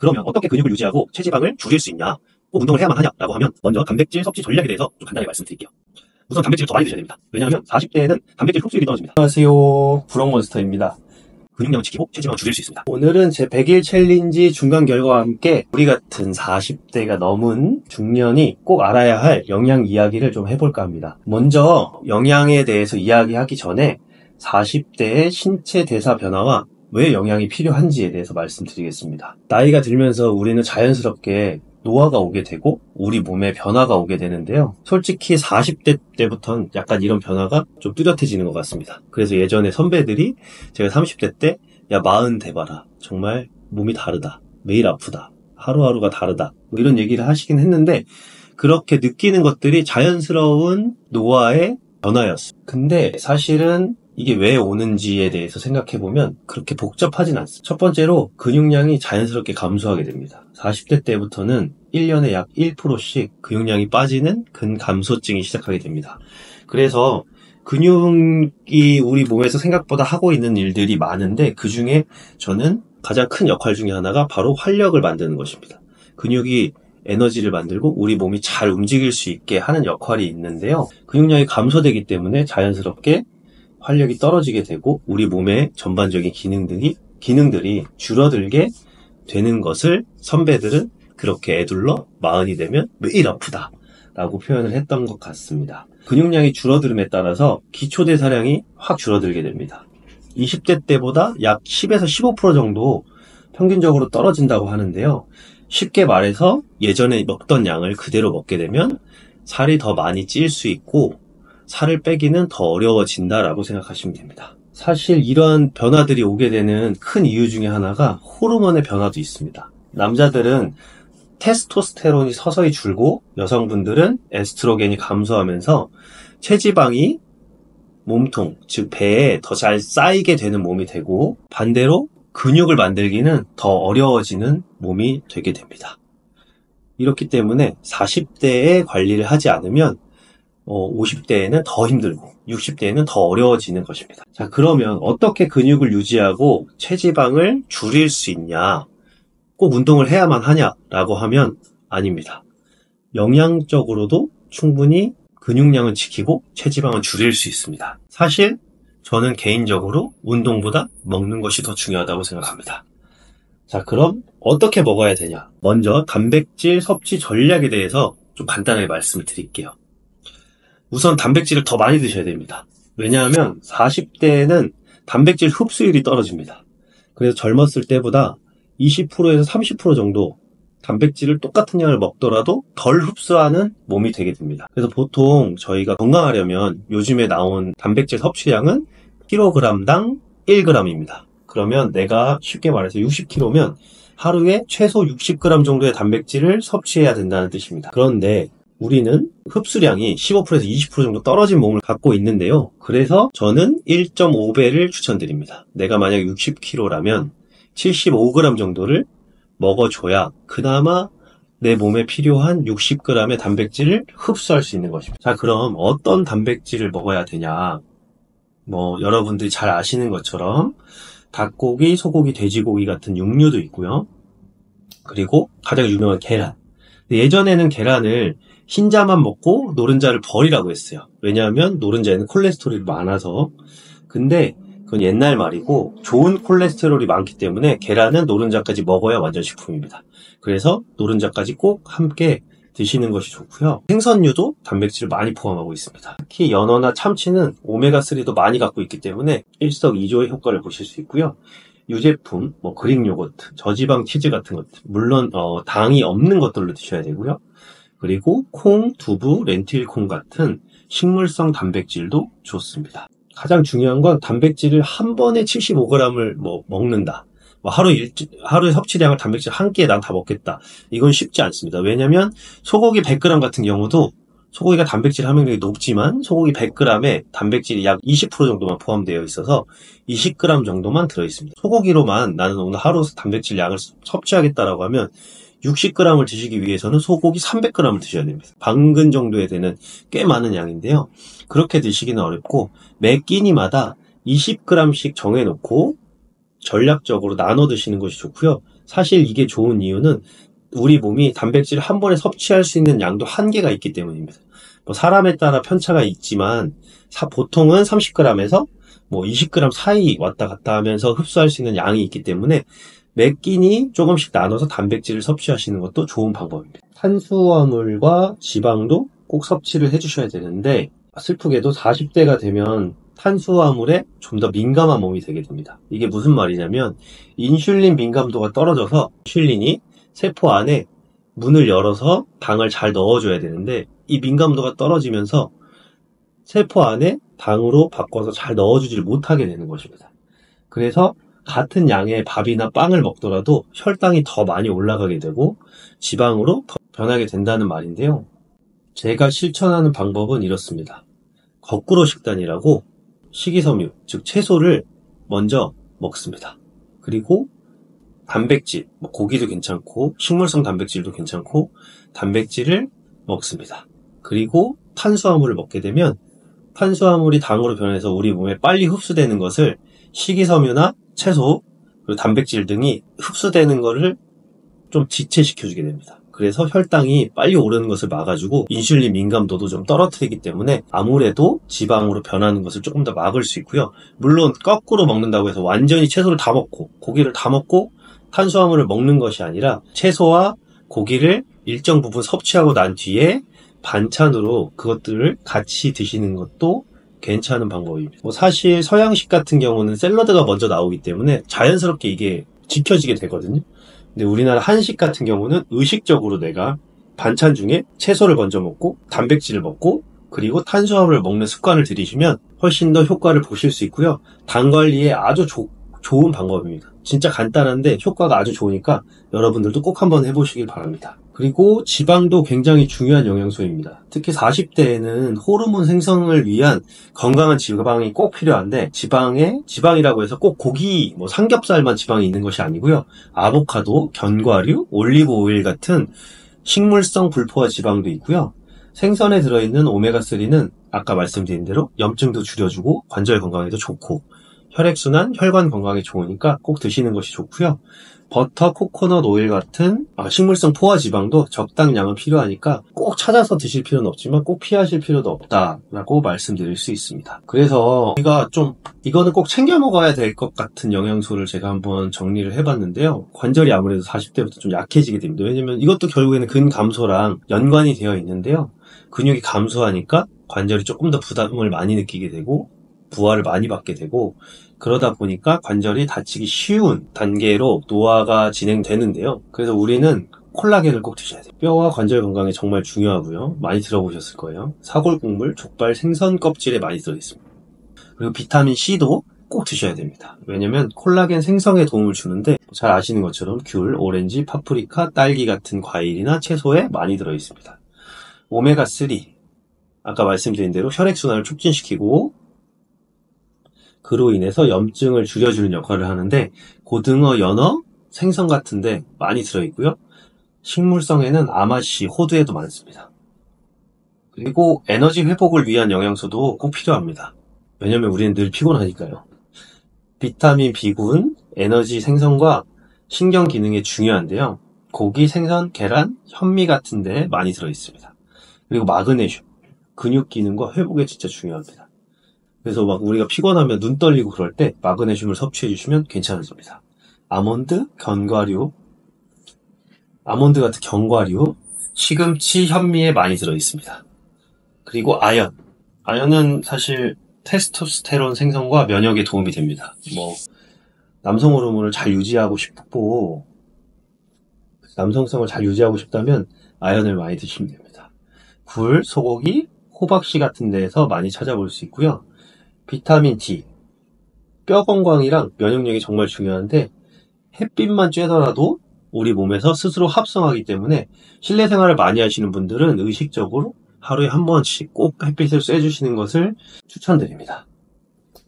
그러면 어떻게 근육을 유지하고 체지방을 줄일 수 있냐, 꼭 운동을 해야만 하냐라고 하면 먼저 단백질 섭취 전략에 대해서 좀 간단히 말씀드릴게요. 우선 단백질을 더 많이 드셔야 됩니다. 왜냐하면 40대에는 단백질 흡수율이 떨어집니다. 안녕하세요. 부럭몬스터입니다. 근육량을 지키고 체지방을 줄일 수 있습니다. 오늘은 제 100일 챌린지 중간 결과와 함께 우리 같은 40대가 넘은 중년이 꼭 알아야 할 영양 이야기를 좀 해볼까 합니다. 먼저 영양에 대해서 이야기하기 전에 40대의 신체 대사 변화와 왜 영양이 필요한지에 대해서 말씀드리겠습니다. 나이가 들면서 우리는 자연스럽게 노화가 오게 되고 우리 몸에 변화가 오게 되는데요. 솔직히 40대 때부터는 약간 이런 변화가 좀 뚜렷해지는 것 같습니다. 그래서 예전에 선배들이 제가 30대 때 야 40 돼봐라. 정말 몸이 다르다. 매일 아프다. 하루하루가 다르다. 뭐 이런 얘기를 하시긴 했는데 그렇게 느끼는 것들이 자연스러운 노화의 변화였어요. 근데 사실은 이게 왜 오는지에 대해서 생각해보면 그렇게 복잡하진 않습니다. 첫 번째로 근육량이 자연스럽게 감소하게 됩니다. 40대 때부터는 1년에 약 1%씩 근육량이 빠지는 근감소증이 시작하게 됩니다. 그래서 근육이 우리 몸에서 생각보다 하고 있는 일들이 많은데 그 중에 저는 가장 큰 역할 중에 하나가 바로 활력을 만드는 것입니다. 근육이 에너지를 만들고 우리 몸이 잘 움직일 수 있게 하는 역할이 있는데요. 근육량이 감소되기 때문에 자연스럽게 활력이 떨어지게 되고 우리 몸의 전반적인 기능들이 줄어들게 되는 것을 선배들은 그렇게 애둘러 40이 되면 매일 아프다 라고 표현을 했던 것 같습니다. 근육량이 줄어들음에 따라서 기초대사량이 확 줄어들게 됩니다. 20대 때보다 약 10에서 15% 정도 평균적으로 떨어진다고 하는데요. 쉽게 말해서 예전에 먹던 양을 그대로 먹게 되면 살이 더 많이 찔 수 있고 살을 빼기는 더 어려워진다라고 생각하시면 됩니다. 사실 이러한 변화들이 오게 되는 큰 이유 중에 하나가 호르몬의 변화도 있습니다. 남자들은 테스토스테론이 서서히 줄고 여성분들은 에스트로겐이 감소하면서 체지방이 몸통, 즉 배에 더 잘 쌓이게 되는 몸이 되고 반대로 근육을 만들기는 더 어려워지는 몸이 되게 됩니다. 이렇기 때문에 40대에 관리를 하지 않으면 50대에는 더 힘들고 60대에는 더 어려워지는 것입니다. 자, 그러면 어떻게 근육을 유지하고 체지방을 줄일 수 있냐? 꼭 운동을 해야만 하냐라고 하면 아닙니다. 영양적으로도 충분히 근육량은 지키고 체지방은 줄일 수 있습니다. 사실 저는 개인적으로 운동보다 먹는 것이 더 중요하다고 생각합니다. 자, 그럼 어떻게 먹어야 되냐? 먼저 단백질 섭취 전략에 대해서 좀 간단하게 말씀을 드릴게요. 우선 단백질을 더 많이 드셔야 됩니다. 왜냐하면 40대에는 단백질 흡수율이 떨어집니다. 그래서 젊었을 때보다 20%에서 30% 정도 단백질을 똑같은 양을 먹더라도 덜 흡수하는 몸이 되게 됩니다. 그래서 보통 저희가 건강하려면 요즘에 나온 단백질 섭취량은 kg당 1g입니다. 그러면 내가 쉽게 말해서 60kg면 하루에 최소 60g 정도의 단백질을 섭취해야 된다는 뜻입니다. 그런데 우리는 흡수량이 15%에서 20% 정도 떨어진 몸을 갖고 있는데요. 그래서 저는 1.5배를 추천드립니다. 내가 만약 60kg라면 75g 정도를 먹어줘야 그나마 내 몸에 필요한 60g의 단백질을 흡수할 수 있는 것입니다. 자, 그럼 어떤 단백질을 먹어야 되냐? 여러분들이 잘 아시는 것처럼 닭고기, 소고기, 돼지고기 같은 육류도 있고요. 그리고 가장 유명한 계란. 예전에는 계란을 흰자만 먹고 노른자를 버리라고 했어요. 왜냐하면 노른자에는 콜레스테롤이 많아서. 근데 그건 옛날 말이고 좋은 콜레스테롤이 많기 때문에 계란은 노른자까지 먹어야 완전 식품입니다. 그래서 노른자까지 꼭 함께 드시는 것이 좋고요. 생선류도 단백질을 많이 포함하고 있습니다. 특히 연어나 참치는 오메가3도 많이 갖고 있기 때문에 일석이조의 효과를 보실 수 있고요. 유제품, 그릭 요거트, 저지방 치즈 같은 것들, 물론 당이 없는 것들로 드셔야 되고요. 그리고 콩, 두부, 렌틸콩 같은 식물성 단백질도 좋습니다. 가장 중요한 건 단백질을 한 번에 75g을 먹는다. 하루에 섭취량을 단백질 한 끼에 난 다 먹겠다. 이건 쉽지 않습니다. 왜냐면 소고기 100g 같은 경우도 소고기가 단백질 함유량이 높지만 소고기 100g에 단백질이 약 20% 정도만 포함되어 있어서 20g 정도만 들어있습니다. 소고기로만 나는 오늘 하루 단백질 양을 섭취하겠다라고 하면 60g을 드시기 위해서는 소고기 300g을 드셔야 됩니다. 반근 정도에 되는 꽤 많은 양인데요. 그렇게 드시기는 어렵고 매 끼니마다 20g씩 정해놓고 전략적으로 나눠 드시는 것이 좋고요. 사실 이게 좋은 이유는 우리 몸이 단백질을 한 번에 섭취할 수 있는 양도 한계가 있기 때문입니다. 뭐 사람에 따라 편차가 있지만 보통은 30g에서 뭐 20g 사이 왔다 갔다 하면서 흡수할 수 있는 양이 있기 때문에 매 끼니 조금씩 나눠서 단백질을 섭취하시는 것도 좋은 방법입니다. 탄수화물과 지방도 꼭 섭취를 해주셔야 되는데 슬프게도 40대가 되면 탄수화물에 좀 더 민감한 몸이 되게 됩니다. 이게 무슨 말이냐면 인슐린 민감도가 떨어져서 인슐린이 세포 안에 문을 열어서 당을 잘 넣어줘야 되는데 이 민감도가 떨어지면서 세포 안에 당으로 바꿔서 잘 넣어주지를 못하게 되는 것입니다. 그래서 같은 양의 밥이나 빵을 먹더라도 혈당이 더 많이 올라가게 되고 지방으로 더 변하게 된다는 말인데요. 제가 실천하는 방법은 이렇습니다. 거꾸로 식단이라고 식이섬유, 즉 채소를 먼저 먹습니다. 그리고 단백질, 고기도 괜찮고 식물성 단백질도 괜찮고 단백질을 먹습니다. 그리고 탄수화물을 먹게 되면 탄수화물이 당으로 변해서 우리 몸에 빨리 흡수되는 것을 식이섬유나 채소, 그리고 단백질 등이 흡수되는 것을 좀 지체시켜주게 됩니다. 그래서 혈당이 빨리 오르는 것을 막아주고 인슐린 민감도도 좀 떨어뜨리기 때문에 아무래도 지방으로 변하는 것을 조금 더 막을 수 있고요. 물론 거꾸로 먹는다고 해서 완전히 채소를 다 먹고 고기를 다 먹고 탄수화물을 먹는 것이 아니라 채소와 고기를 일정 부분 섭취하고 난 뒤에 반찬으로 그것들을 같이 드시는 것도 괜찮은 방법입니다. 사실 서양식 같은 경우는 샐러드가 먼저 나오기 때문에 자연스럽게 이게 지켜지게 되거든요. 근데 우리나라 한식 같은 경우는 의식적으로 내가 반찬 중에 채소를 먼저 먹고 단백질을 먹고 그리고 탄수화물을 먹는 습관을 들이시면 훨씬 더 효과를 보실 수 있고요. 당 관리에 아주 좋은 방법입니다. 진짜 간단한데 효과가 아주 좋으니까 여러분들도 꼭 한번 해보시길 바랍니다. 그리고 지방도 굉장히 중요한 영양소입니다. 특히 40대에는 호르몬 생성을 위한 건강한 지방이 꼭 필요한데 지방이라고 해서 꼭 고기, 삼겹살만 지방이 있는 것이 아니고요. 아보카도, 견과류, 올리브 오일 같은 식물성 불포화 지방도 있고요. 생선에 들어있는 오메가3는 아까 말씀드린 대로 염증도 줄여주고 관절 건강에도 좋고 혈액순환, 혈관 건강에 좋으니까 꼭 드시는 것이 좋고요. 버터, 코코넛 오일 같은 식물성 포화 지방도 적당량은 필요하니까 꼭 찾아서 드실 필요는 없지만 꼭 피하실 필요도 없다라고 말씀드릴 수 있습니다. 그래서 이거는 꼭 챙겨 먹어야 될 것 같은 영양소를 제가 한번 정리를 해봤는데요. 관절이 아무래도 40대부터 좀 약해지게 됩니다. 왜냐면 이것도 결국에는 근감소랑 연관이 되어 있는데요. 근육이 감소하니까 관절이 조금 더 부담을 많이 느끼게 되고 부하를 많이 받게 되고 그러다 보니까 관절이 다치기 쉬운 단계로 노화가 진행되는데요. 그래서 우리는 콜라겐을 꼭 드셔야 돼요. 뼈와 관절 건강에 정말 중요하고요. 많이 들어보셨을 거예요. 사골국물, 족발, 생선 껍질에 많이 들어있습니다. 그리고 비타민 C도 꼭 드셔야 됩니다. 왜냐면 콜라겐 생성에 도움을 주는데 잘 아시는 것처럼 귤, 오렌지, 파프리카, 딸기 같은 과일이나 채소에 많이 들어있습니다. 오메가3, 아까 말씀드린 대로 혈액순환을 촉진시키고 그로 인해서 염증을 줄여주는 역할을 하는데 고등어, 연어, 생선 같은데 많이 들어있고요. 식물성에는 아마씨, 호두에도 많습니다. 그리고 에너지 회복을 위한 영양소도 꼭 필요합니다. 왜냐면 우리는 늘 피곤하니까요. 비타민 B군, 에너지 생성과 신경 기능에 중요한데요. 고기, 생선, 계란, 현미 같은데 많이 들어있습니다. 그리고 마그네슘, 근육 기능과 회복에 진짜 중요합니다. 그래서 우리가 피곤하면 눈 떨리고 그럴 때 마그네슘을 섭취해 주시면 괜찮습니다. 아몬드 같은 견과류, 시금치, 현미에 많이 들어있습니다. 그리고 아연은 사실 테스토스테론 생성과 면역에 도움이 됩니다. 남성 호르몬을 잘 유지하고 싶고 남성성을 잘 유지하고 싶다면 아연을 많이 드시면 됩니다. 굴, 소고기, 호박씨 같은 데에서 많이 찾아볼 수 있고요. 비타민 D, 뼈 건강이랑 면역력이 정말 중요한데 햇빛만 쬐더라도 우리 몸에서 스스로 합성하기 때문에 실내 생활을 많이 하시는 분들은 의식적으로 하루에 한 번씩 꼭 햇빛을 쐬주시는 것을 추천드립니다.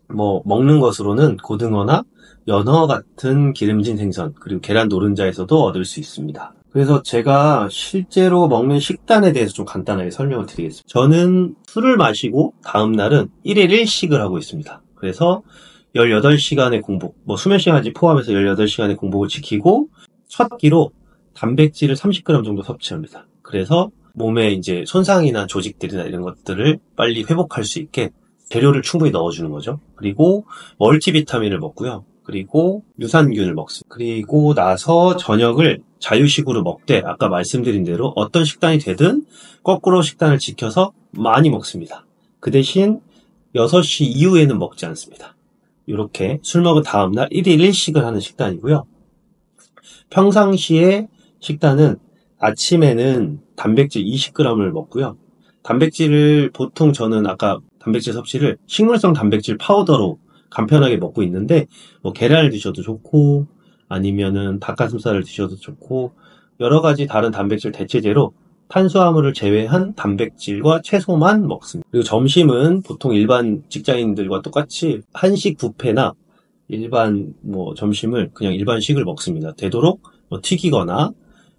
먹는 것으로는 고등어나 연어 같은 기름진 생선, 그리고 계란 노른자에서도 얻을 수 있습니다. 그래서 제가 실제로 먹는 식단에 대해서 좀 간단하게 설명을 드리겠습니다. 저는 술을 마시고 다음날은 1일 1식을 하고 있습니다. 그래서 18시간의 공복, 수면 시간까지 포함해서 18시간의 공복을 지키고 첫 끼로 단백질을 30g 정도 섭취합니다. 그래서 몸에 이제 손상이 난 조직들이나 이런 것들을 빨리 회복할 수 있게 재료를 충분히 넣어주는 거죠. 그리고 멀티비타민을 먹고요. 그리고 유산균을 먹습니다. 그리고 나서 저녁을 자유식으로 먹되 아까 말씀드린 대로 어떤 식단이 되든 거꾸로 식단을 지켜서 많이 먹습니다. 그 대신 6시 이후에는 먹지 않습니다. 이렇게 술 먹은 다음날 1일 1식을 하는 식단이고요. 평상시에 식단은 아침에는 단백질 20g을 먹고요. 단백질을 보통 저는 아까 단백질 섭취를 식물성 단백질 파우더로 간편하게 먹고 있는데 뭐 계란을 드셔도 좋고 아니면은 닭가슴살을 드셔도 좋고 여러 가지 다른 단백질 대체제로 탄수화물을 제외한 단백질과 채소만 먹습니다. 그리고 점심은 보통 일반 직장인들과 똑같이 한식 뷔페나 일반 점심을 그냥 일반식을 먹습니다. 되도록 튀기거나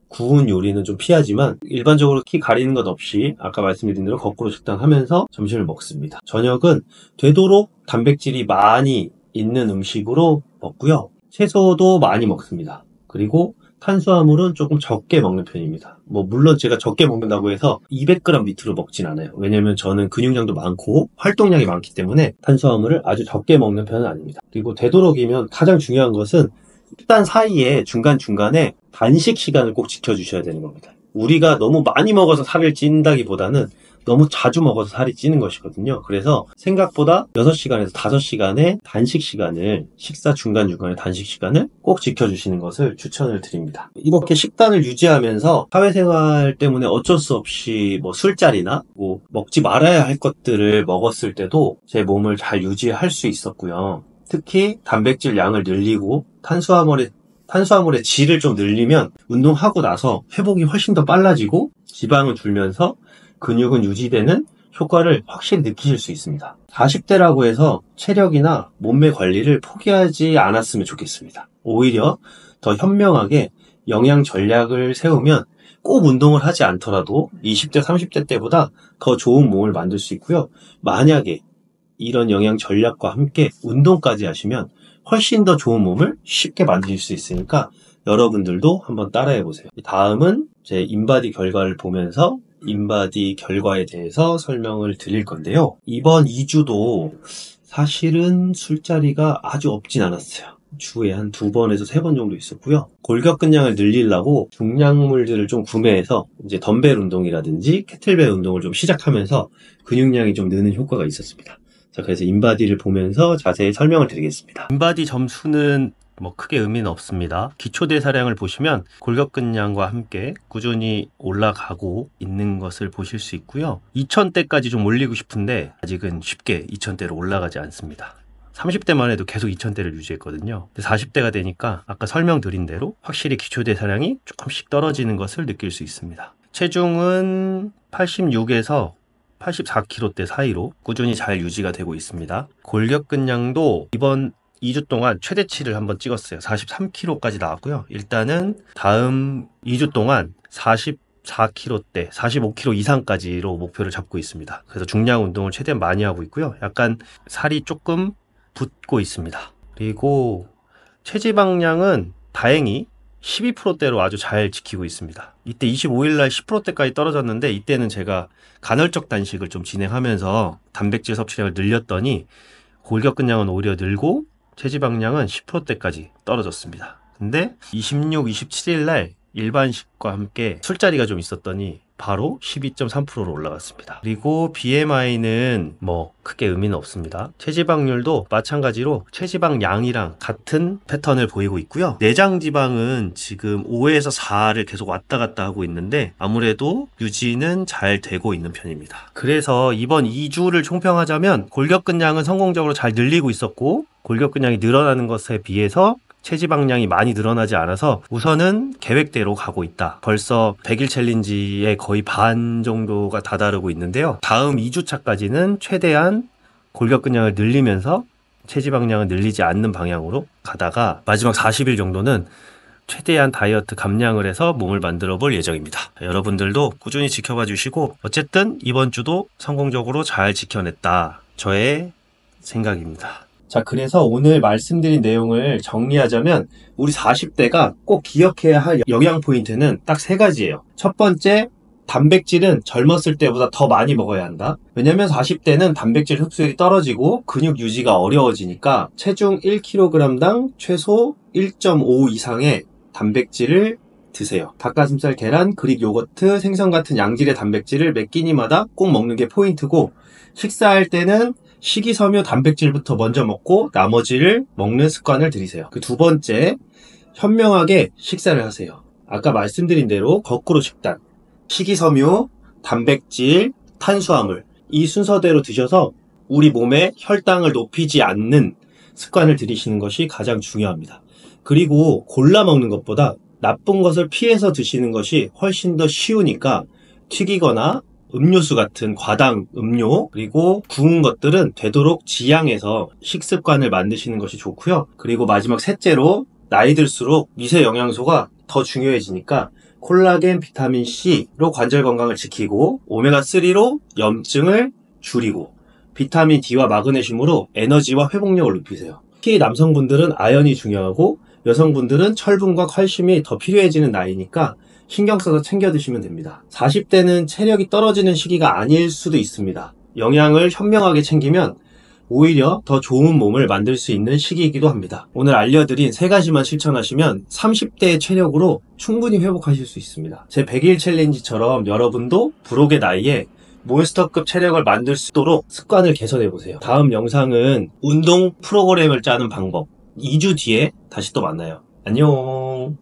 구운 요리는 좀 피하지만 일반적으로 키 가리는 것 없이 아까 말씀드린 대로 거꾸로 식단하면서 점심을 먹습니다. 저녁은 되도록 단백질이 많이 있는 음식으로 먹고요. 채소도 많이 먹습니다. 그리고 탄수화물은 조금 적게 먹는 편입니다. 물론 제가 적게 먹는다고 해서 200g 밑으로 먹진 않아요. 왜냐면 저는 근육량도 많고 활동량이 많기 때문에 탄수화물을 아주 적게 먹는 편은 아닙니다. 그리고 되도록이면 가장 중요한 것은 식단 사이에 중간중간에 단식 시간을 꼭 지켜주셔야 되는 겁니다. 우리가 너무 많이 먹어서 살을 찐다기보다는 너무 자주 먹어서 살이 찌는 것이거든요. 그래서 생각보다 6시간에서 5시간의 단식 시간을, 식사 중간중간에 단식 시간을 꼭 지켜주시는 것을 추천을 드립니다. 이렇게 식단을 유지하면서 사회생활 때문에 어쩔 수 없이 술자리나 먹지 말아야 할 것들을 먹었을 때도 제 몸을 잘 유지할 수 있었고요. 특히 단백질 양을 늘리고 탄수화물의 질을 좀 늘리면 운동하고 나서 회복이 훨씬 더 빨라지고 지방은 줄면서 근육은 유지되는 효과를 확실히 느끼실 수 있습니다. 40대라고 해서 체력이나 몸매 관리를 포기하지 않았으면 좋겠습니다. 오히려 더 현명하게 영양 전략을 세우면 꼭 운동을 하지 않더라도 20대, 30대 때보다 더 좋은 몸을 만들 수 있고요. 만약에 이런 영양 전략과 함께 운동까지 하시면 훨씬 더 좋은 몸을 쉽게 만드실 수 있으니까 여러분들도 한번 따라해보세요. 다음은 제 인바디 결과를 보면서 인바디 결과에 대해서 설명을 드릴 건데요. 이번 2주도 사실은 술자리가 아주 없진 않았어요. 주에 한 2번에서 3번 정도 있었고요. 골격근량을 늘리려고 중량물들을 좀 구매해서 이제 덤벨 운동이라든지 캐틀벨 운동을 좀 시작하면서 근육량이 좀 느는 효과가 있었습니다. 자, 그래서 인바디를 보면서 자세히 설명을 드리겠습니다. 인바디 점수는 크게 의미는 없습니다. 기초대사량을 보시면 골격근량과 함께 꾸준히 올라가고 있는 것을 보실 수 있고요. 2000대까지 좀 올리고 싶은데 아직은 쉽게 2000대로 올라가지 않습니다. 30대만 해도 계속 2000대를 유지했거든요. 40대가 되니까 아까 설명드린 대로 확실히 기초대사량이 조금씩 떨어지는 것을 느낄 수 있습니다. 체중은 86에서 84kg대 사이로 꾸준히 잘 유지가 되고 있습니다. 골격근량도 이번 2주 동안 최대치를 한번 찍었어요. 43kg까지 나왔고요. 일단은 다음 2주 동안 44kg대, 45kg 이상까지로 목표를 잡고 있습니다. 그래서 중량 운동을 최대한 많이 하고 있고요. 약간 살이 조금 붙고 있습니다. 그리고 체지방량은 다행히 12%대로 아주 잘 지키고 있습니다. 이때 25일날 10%대까지 떨어졌는데 이때는 제가 간헐적 단식을 좀 진행하면서 단백질 섭취량을 늘렸더니 골격근량은 오히려 늘고 체지방량은 10%대까지 떨어졌습니다. 근데 26, 27일날 일반식과 함께 술자리가 좀 있었더니 바로 12.3%로 올라갔습니다. 그리고 BMI는 크게 의미는 없습니다. 체지방률도 마찬가지로 체지방량이랑 같은 패턴을 보이고 있고요. 내장지방은 지금 5에서 4를 계속 왔다 갔다 하고 있는데 아무래도 유지는 잘 되고 있는 편입니다. 그래서 이번 2주를 총평하자면 골격근량은 성공적으로 잘 늘리고 있었고 골격근량이 늘어나는 것에 비해서 체지방량이 많이 늘어나지 않아서 우선은 계획대로 가고 있다. 벌써 100일 챌린지의 거의 반 정도가 다다르고 있는데요. 다음 2주차까지는 최대한 골격근량을 늘리면서 체지방량을 늘리지 않는 방향으로 가다가 마지막 40일 정도는 최대한 다이어트 감량을 해서 몸을 만들어 볼 예정입니다. 여러분들도 꾸준히 지켜봐 주시고 어쨌든 이번 주도 성공적으로 잘 지켜냈다. 저의 생각입니다. 자, 그래서 오늘 말씀드린 내용을 정리하자면 우리 40대가 꼭 기억해야 할 영양 포인트는 딱 3가지예요. 첫 번째, 단백질은 젊었을 때보다 더 많이 먹어야 한다. 왜냐면 40대는 단백질 흡수율이 떨어지고 근육 유지가 어려워지니까 체중 1kg당 최소 1.5 이상의 단백질을 드세요. 닭가슴살, 계란, 그릭, 요거트, 생선 같은 양질의 단백질을 몇 끼니마다 꼭 먹는 게 포인트고, 식사할 때는 식이섬유 단백질부터 먼저 먹고 나머지를 먹는 습관을 들이세요. 그 두 번째, 현명하게 식사를 하세요. 아까 말씀드린 대로 거꾸로 식단. 식이섬유, 단백질, 탄수화물, 이 순서대로 드셔서 우리 몸의 혈당을 높이지 않는 습관을 들이시는 것이 가장 중요합니다. 그리고 골라 먹는 것보다 나쁜 것을 피해서 드시는 것이 훨씬 더 쉬우니까 튀기거나 음료수 같은 과당 음료, 그리고 구운 것들은 되도록 지양해서 식습관을 만드시는 것이 좋고요. 그리고 마지막 셋째로, 나이 들수록 미세 영양소가 더 중요해지니까 콜라겐, 비타민C로 관절 건강을 지키고, 오메가3로 염증을 줄이고, 비타민 D와 마그네슘으로 에너지와 회복력을 높이세요. 특히 남성분들은 아연이 중요하고 여성분들은 철분과 칼슘이 더 필요해지는 나이니까 신경 써서 챙겨 드시면 됩니다. 40대는 체력이 떨어지는 시기가 아닐 수도 있습니다. 영양을 현명하게 챙기면 오히려 더 좋은 몸을 만들 수 있는 시기이기도 합니다. 오늘 알려드린 3가지만 실천하시면 30대의 체력으로 충분히 회복하실 수 있습니다. 제 100일 챌린지처럼 여러분도 불혹의 나이에 몬스터급 체력을 만들 수 있도록 습관을 개선해보세요. 다음 영상은 운동 프로그램을 짜는 방법, 2주 뒤에 다시 또 만나요. 안녕.